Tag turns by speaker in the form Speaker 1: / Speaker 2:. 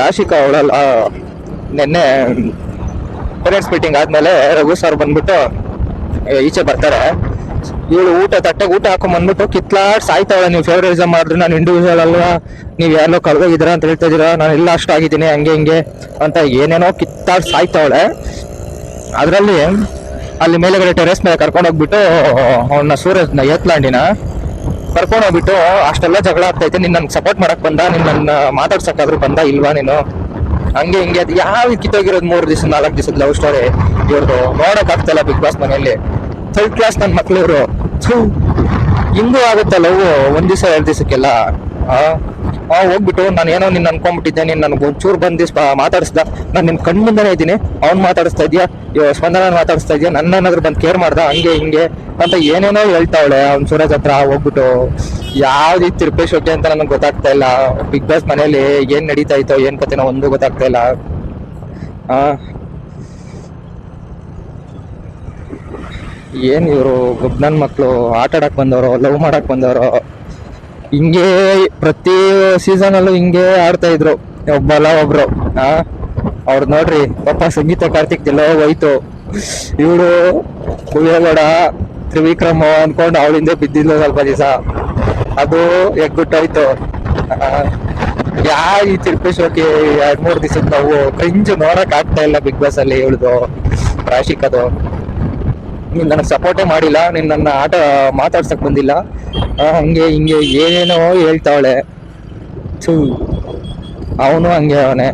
Speaker 1: ರಾಶಿಕಾ ಅವಳಲ್ಲ, ನಿನ್ನೆ parents meeting ಆದ್ಮೇಲೆ Raghu sir ಬಂದ್ಬಿಟ್ಟು ಈಚೆ ಬರ್ತಾರೆ. ಇವಳು ತಟ್ಟೆಗೆ ಊಟ ಹಾಕೊಂಡ್ ಬಂದ್ಬಿಟ್ಟು ಕಿತ್ಲಾಡ್ ಸಾಯ್ತಾವಳೆ. ನೀವು ಫೇವರಿಸಮ್ ಮಾಡಿದ್ರೆ ನಾನು ಇಂಡಿವಿಜುವಲ್ ಅಲ್ವಾ, ನೀವ್ ಯಾರೋ ಕಳ್ದೋಗಿದ್ದೀರಾ ಅಂತ ಹೇಳ್ತಾ ಇದೀರಾ, ನಾನು ಎಲ್ಲ ಅಷ್ಟು ಆಗಿದ್ದೀನಿ ಹಂಗೆ ಹಿಂಗೆ ಅಂತ ಏನೇನೋ ಕಿತ್ತಾಡ್ ಸಾಯ್ತಾವಳೆ. ಅದ್ರಲ್ಲಿ ಅಲ್ಲಿ ಮೇಲೆಗಡೆ ಟೆರೆಸ್ ಮೇಲೆ ಕರ್ಕೊಂಡೋಗ್ಬಿಟ್ಟು ಅವನ್ನ ಸೂರಜ್ನ ಏತ್ಲಾಂಡಿನ ಕರ್ಕೊಂಡೋಗ್ಬಿಟ್ಟು ಅಷ್ಟೆಲ್ಲ ಜಗಳ ಆಗ್ತೈತೆ, ನಿನ್ನ ಸಪೋರ್ಟ್ ಮಾಡಕ್ ಬಂದ, ನಿನ್ನ ಮಾತಾಡ್ಸಕ್ಕಾದ್ರೂ ಬಂದ ಇಲ್ವಾ ನೀನು, ಹಂಗೆ ಹಿಂಗೆ. ಅದು ಯಾವ ಕಿತ್ತೋಗಿರೋದು 3 ದಿವಸ 4 ದಿವಸದ ಲವ್ ಸ್ಟೋರಿ ಇವ್ರದ್ದು. ನೋಡಕ್ ಆಗ್ತಲ್ಲ ಬಿಗ್ ಬಾಸ್ ಮನೆಯಲ್ಲಿ. 3rd ಕ್ಲಾಸ್ ನನ್ನ ಮಕ್ಳು ಇವರು. ಹಿಂಗೂ ಆಗುತ್ತೆ ಲವ್ 1 ದಿವಸ 2 ದಿವಸಕ್ಕೆಲ್ಲ. ಹೋಗ್ಬಿಟ್ಟು ನಾನು ಏನೋ ನಿನ್ನ ಅನ್ಕೊಂಡ್ಬಿಟ್ಟಿದ್ದೆ, ನೀನು ನನಗೆ ಒಂಚೂರು ಬಂದು ಮಾತಾಡಿಸ್ದ, ನಾನು ನಿನ್ನ ಕಣ್ಣು ಮುಂದೆನೇ ಇದ್ದೀನಿ, ಅವ್ನು ಮಾತಾಡಿಸ್ತಾ ಇದೆಯಾ, ಸ್ಪಂದನ ಮಾತಾಡಿಸ್ತಾ ಇದೆಯಾ, ನನ್ನೇನಾದ್ರೂ ಬಂದು ಕೇರ್ ಮಾಡ್ದ ಹಂಗೆ ಹಿಂಗೆ ಅಂತ ಏನೇನೋ ಹೇಳ್ತಾವಳೆ ಅವ್ನು ಸೂರಜ್ ಹತ್ರ ಹೋಗ್ಬಿಟ್ಟು. ಯಾವ್ದು ತಿರುಪೇಶೋಕೆ ಅಂತ ನನಗೆ ಗೊತ್ತಾಗ್ತಾ ಇಲ್ಲ. ಬಿಗ್ ಬಾಸ್ ಮನೇಲಿ ಏನ್ ನಡೀತಾ ಇತ್ತೋ ಏನ್ ಕತೆನೋ ಒಂದು ಗೊತ್ತಾಗ್ತಾ ಇಲ್ಲ. ಏನ್ ಇವರು ಗೊಬ್ಬನನ್ ಮಕ್ಳು ಆಟ ಆಡಕ್ ಬಂದವರು, ಲವ್ ಮಾಡಕ್ ಬಂದವರು, ಹಿಂಗೆ ಪ್ರತಿ ಸೀಸನ್ ಅಲ್ಲೂ ಹಿಂಗೆ ಆಡ್ತಾ ಇದ್ರು ಒಬ್ಬಲ್ಲ ಒಬ್ರು. ಅವ್ರದ್ ನೋಡ್ರಿ ಪಾಪ ಸಂಗೀತ ಕಾರ್ತಿಕ್ ಎಲ್ಲೋ ಹೋಯ್ತು. ಇವಳು ಭುವೇಗೌಡ ತ್ರಿವಿಕ್ರಮ್ ಅನ್ಕೊಂಡು ಅವಳಿಂದ ಬಿದ್ದಿದ್ಲು ಸ್ವಲ್ಪ ದಿವಸ, ಅದು ಎಗ್ಗುಟ್ಟೋಯ್ತು. ಈ ತಿರುಪೇಶ್ವರಕ್ಕೆ 2-3 ದಿವಸದ ನಾವು ಕ್ರಿಂಜ್ ನೋಡಕ್ ಆಗ್ತಾ ಇಲ್ಲ ಬಿಗ್ ಬಾಸ್ ಅಲ್ಲಿ. ಇವಳದು ರಾಶಿಕದು, ನೀನ್ ನನಗೆ ಸಪೋರ್ಟೇ ಮಾಡಿಲ್ಲ, ನೀನ್ ನನ್ನ ಆಟ ಮಾತಾಡ್ಸಕ್ ಬಂದಿಲ್ಲ, ಹಂಗೆ ಹಿಂಗೆ ಏನೇನೋ ಹೇಳ್ತಾವಳೆ. ಅವನು ಹಂಗೆ ಅವನೇ.